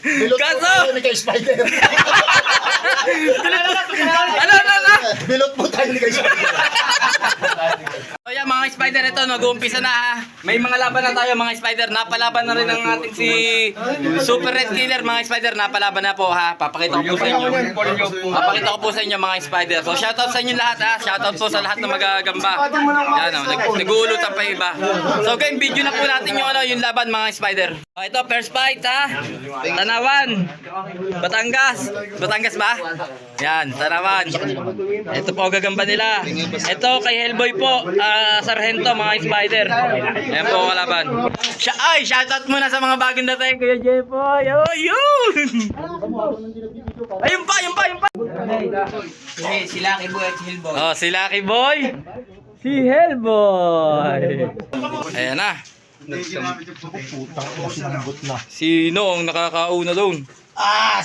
Bilot po Kaso! tayo ni kay Spider. Ano? Bilot po tayo ni kay Spider. O yan mga spider, ito nag-uumpisa na ha. May mga laban na tayo mga spider. Napalaban na rin ang ating si Super Red Killer mga spider. Napalaban na po ha. Papakita ko po sa inyo. Papakita ko po sa inyo mga spider. So shoutout sa inyo lahat ha. Shoutout po sa lahat ng magagamba. Yan o, nag-uulutan pa iba. So game video na po natin yung laban mga spider. O ito first fight ha. Tanawan. Batangas. Batangas ba? Yan, Tanawan. Ito po gagamba nila. Ito kay Hellboy po. Sargento mga spider. Ayan po ang kalaban. Shoutout muna sa mga bagong dating Kuya Jepoy. Oh, yun! Ayun pa. Si Lucky Boy at si Hellboy. Oh, si Lucky Boy. Si Hellboy. Ayan na. Sino ang nakakauna doon?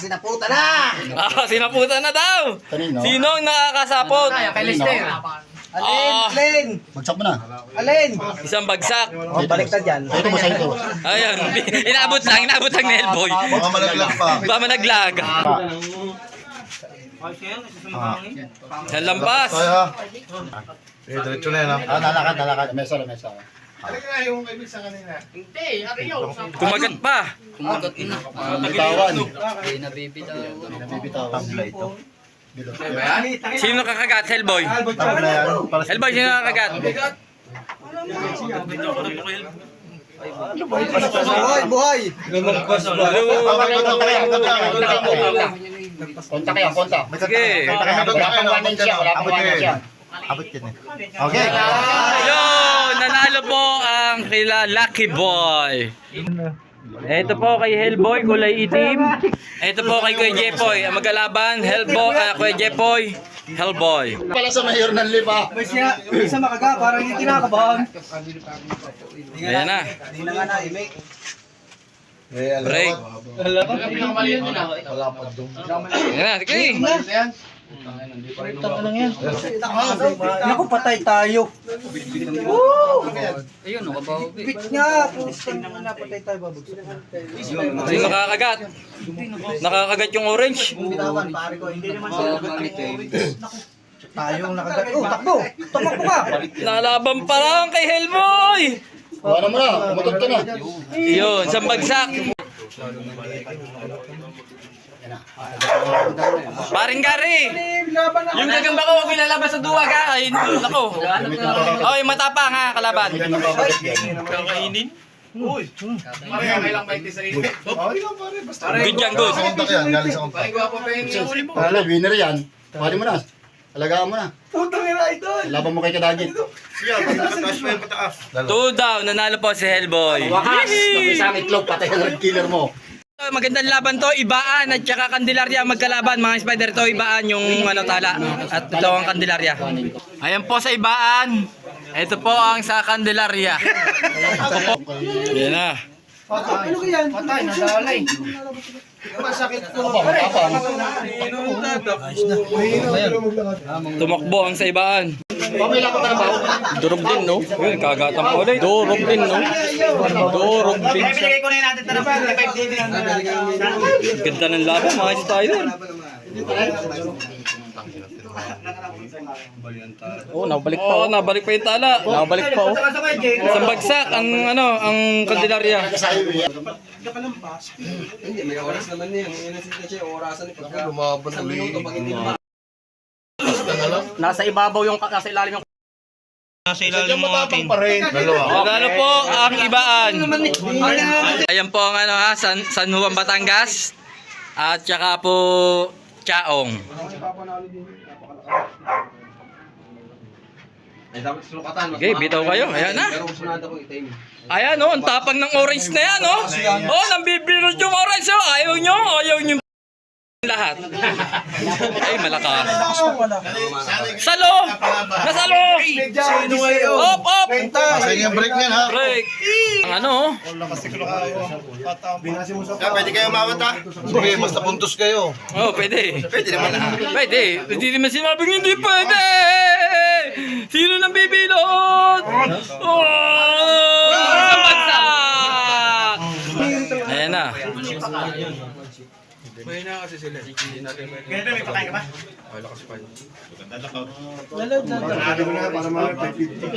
Sinaputa na! Sinaputan na daw. Kanino? Sino ang nakakasapot? Kay Lester. Alin? Bagsak mo na. Alin? Isang bagsak. Baliktad yan. Ito mo sa ito. Ayun, inabot lang ni Hellboy. Baka malaglag pa. Ba managlag. Yan lampas. Tayo ha. Diretso na yan ha. Nalakad. Mesa. Kumagat pa. Bitawan. Nabibitawan. Tabla ito. Bilot. Sino nakakagat? Hellboy. Tabla yan. Hellboy, sino nakakagat? Buhay! Konta kayo, konta. Sige. Wala pang wanan siya. Abot yan eh. Okay. Yun, nanalo po ang kila Lucky Boy. Ito po kay Hellboy, kulay itim. Ito po kay Kuya Jepoy, ang magalaban, Hellboy, Kuya Jepoy, Hellboy. Pala sa mayor ng Lipa. Isa makaga, parang hindi kinakabahan. Ayan na. Hindi na nga na-make. Break. Ayan na, sige. Naku, patay tayo. Ayun, nakabawi. Bit nga, napatay tayo babag. Sino nakakagat? Nakakagat yung orange. Bitawan, pare ko, hindi naman sila tayong nakagat. Takbo! Tumakbo ka! Nalaban pa lang kay Hellboy. Wala mo na. Umutot ka na. Yun, isang bagsak. Paring Gary, yung gagamba ko huwag ilalabas sa duwag ha. Ay, nako. Oh, yung matapang ha, kalaban. Kakainin? Uy. Good yan, good. Sa konta yan. Galing sa konta. Wala, winner yan. Pwede mo na. Alagaan mo na. Putang ina ito! Laban mo kay Kadagit. 2 down, nanalo po si Hellboy. Wakas! Isang itlog, patay ang red killer mo. Magandang laban to, Ibaan at saka Candelaria magkalaban mga spider to, Ibaan yung tala at ito ang Candelaria. Ayan po sa Ibaan. Ito po ang sa Candelaria. Yan na. Ano ka yan? Patay, nadalay. Masakit ko. Tumakbo ang sa Ibaan. Pamila ko na ba? Durog din no? Uy, kagatan pa ulit. Durog din no? Durog din siya. Ko na natin ito na ba? Ganda ng laban mga spider. Oh, nabalik pa. Oh, nabalik pa yung tala. Nabalik pa oh. Isang bagsak ang ang Candelaria. Hindi, may oras naman niya. Yung siya, orasan ni pagka. Lumaban ulit. Nasa ibabaw yung nasa ilalim yung nasa ilalim mo akin. Lalo po ang Ibaan. Ayan po ang San Juan Batangas at saka po Chaong. Okay, bitaw kayo. Ayan na. Ayan oh, ang tapang ng orange na yan oh. Oh, nambibirot yung orange oh. Ayaw nyo lahat. Ay, malakas. Salo! Nasalo! Op! Sa yung break niyan ha. Break! Ang Pwede kayo mawat ha. Sige, basta puntos kayo. Oh, pwede. Pwede naman ha. Pwede. Hindi naman sinabing hindi pwede! Sino nang bibilot? Oh! Isang bagsak! Ayan na.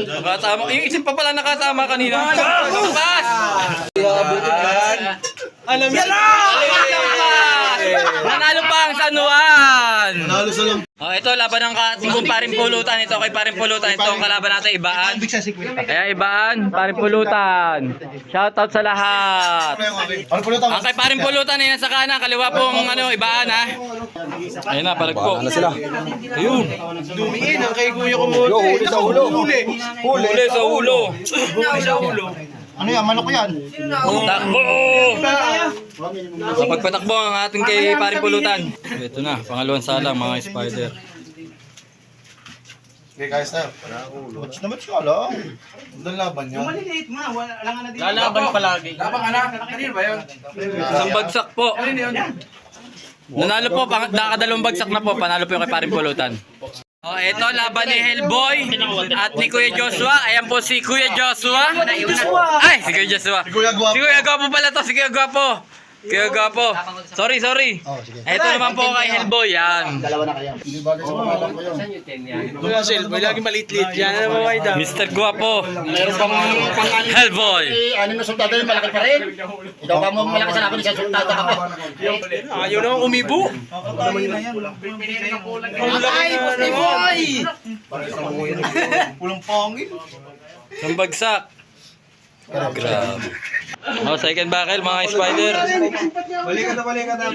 Nakatama. Yung isim pa pala nakatama kanina. Pass! Alam yan na! Nanalo pa ang San Juan! Nalo sa lang. Oh, ito laban ng ating kumparing pulutan. Ito kay paring pulutan. Ito ang kalaban natin, Ibaan. Kaya Ibaan, paring pulutan. Shoutout sa lahat. Ano po Ang kay paring pulutan ay nasa kanan, kaliwa pong Ibaan ha. Ayun na, palagpo. Ano sila? Ayun. Dumiin ang kay Kuya Kumote. Huli sa ulo. Huli sa ulo. Ano yan? Manok yan? Takbo! Kapag patakbo ang ating kay paring pulutan. Ito na, pangalawang salang mga spider. Okay guys na. Match na match ka lang. Doon laban yan. Lalaban palagi. Laban ka na. Kanino ba yun? Isang bagsak po. Nanalo po, nakadalawang bagsak na po. Panalo po yung kay paring pulutan. Oh, ito laban ni Hellboy at ni Kuya Joshua. Ayan po si Kuya Joshua. Ay, si Kuya Joshua. Si Kuya Gwapo pala to, si Kuya Gwapo. Kuya Gwapo. Sorry. Oh, sige. Ito naman po kay Hellboy, yan. Dalawa na kayo. Hindi bagay sa pangalan ko yun. Mr. Gwapo. Meron bang pangalan? Hellboy. Anim na sultado yung malaki pa rin. Ikaw ka mo malaki sa laban, isang sultado ka pa. Ayaw naman umibo. Pulang pangin. Isang bagsak. Grabe. Oh, second buckle mga spider. Balik ka na.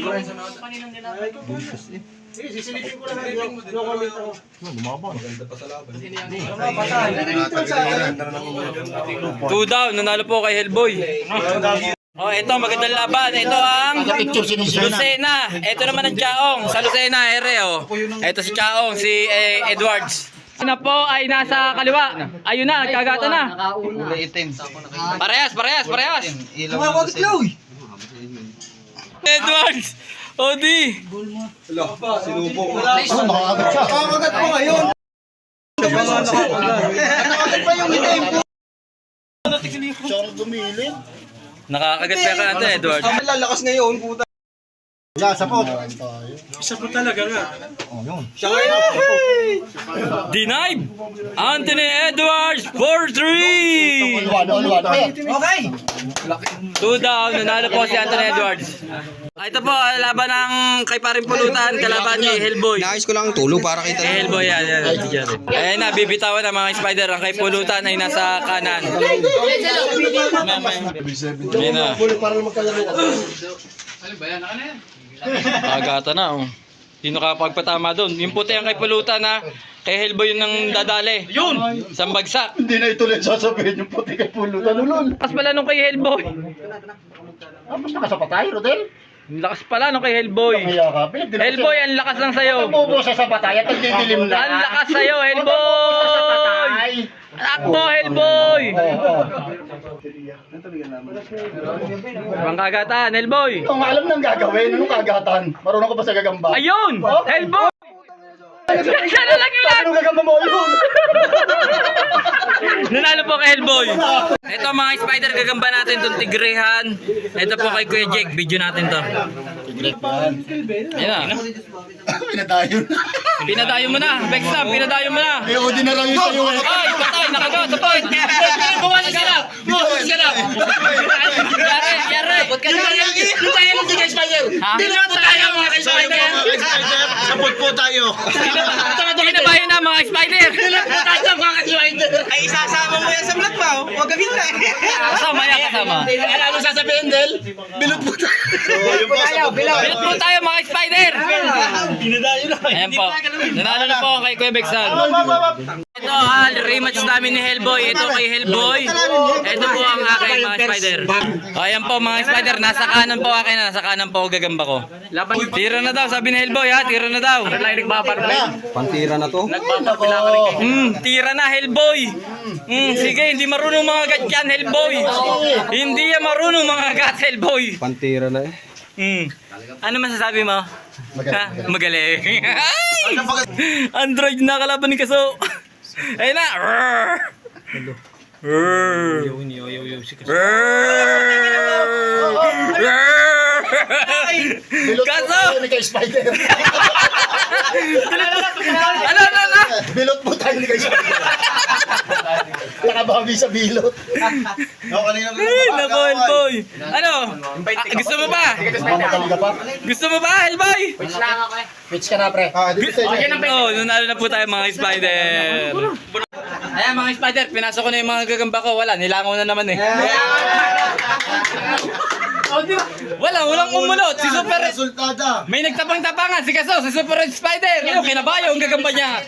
Two down, nanalo po kay Hellboy. Oh, ito magandang laban. Ito ang Picture sinisina. Lucena. Ito naman ang Chaong. Sa Lucena, ere oh. Ito si Chaong, si Edwards. Na po ay nasa kaliwa. Ayun na, nagkagata na. Kulay itim. Parehas. Ilaw. Edwards! Odi! Sinubo ko. Oh, nakakagat siya. Nakakagat ko ngayon. Nakakagat pa yung itim. Siyang gumilid. Nakakagat pa ka natin, Edwards. Ang lalakas ngayon, puta. Yeah, sapot. Denied! Anthony Edwards, 4-3! Ulwan. Okay. Two down, nanalo po si Anthony Edwards. Ito po, laban ng kay paring pulutan, kalaban ni Hellboy. Nais ko lang tulo para kita. Hellboy yan. Ayan na, bibitawan ng mga spider. Ang kay pulutan ay nasa kanan. Ayan na. Agata na, oh. Sino ka pagpatama doon? Yung puti ang kay pulutan, ha? Kay Hellboy yun ang dadali. Yun! Isang bagsak. Hindi na ituloy sasabihin yung puti kay pulutan. Ulol. Lakas pala nung kay Hellboy. Tapos nakasapatay, Rodel. Ang lakas pala nung kay Hellboy. Kaya ka, Hellboy, ang lakas lang sa'yo. Bubo sa sapatay at nagdidilim na. Ang lakas sa'yo, Hellboy! Takbo, Hellboy! Ibang kagatan, Hellboy! Ito nga alam nang gagawin. Anong kagatan? Marunong ko ba sa gagamba? Ayun! Hellboy! Siya na lang yan! Anong gagamba mo? Yun! Nanalo po kay Hellboy. Ito mga spider, gagamba natin itong tigrehan. Ito po kay Kuya Jake, video natin to. Ayan na. Pinadayo na. Pinadayo mo na, Bexam, pinadayo mo na. Eh, Odin na lang yun sa'yo eh. Ay, patay, nakagat, patay. Buwan na sila. Buwan sila. Yari. Ba't ka naman yan? Yung tayo ng tigay spider. Ha? Dito tayo mga spider. Sabot po tayo. Pinabayo na mga spider. Tayo mga spider. Ay, isasama mo yan sa vlog pa. Huwag ka kita. Kasama yan, kasama. Ano sasabihin, Del? Bilot po tayo. Bilit po tayo mga spider. Pinadayo na. Ayan po. Nanalo na po kay Kuya Bexan. Ito rematch namin ni Hellboy. Ito kay Hellboy. Ito po ang aking mga spider. O, ayan po mga spider. Nasa kanan po akin. Nasa kanan po gagamba ko. Tira na daw. Sabi ni Hellboy ha. Tira na daw. Pantira na to. Tira na Hellboy. Sige, hindi marunong mga gat yan Hellboy. Hindi yan marunong mga gat Hellboy. Pantira na eh. Ano masasabi mo? Magaling. Magaling. Ay! Android na kalaban ni Kaso. Ayun na. Bilot po Kaso, tayo ni kay Spider. ano? Bilot po tayo ni kay Spider. Nakabawi sa bilot. Ay, naku, Hellboy. Ano? Gusto mo ba? Mamatali ka pa? Gusto mo ba, Hellboy? Pitch ka na, pre. Dito sa inyo. Oh, nunalo na po tayo mga spider. Ayan mga spider, pinasok ko na yung mga gagamba ko. Wala, nilangaw na naman eh. Walang umulot. Si Super Red. May nagtapang-tapangan. Si Kaso, si Super Red Spider. Yung kinabayo ang gagamba niya.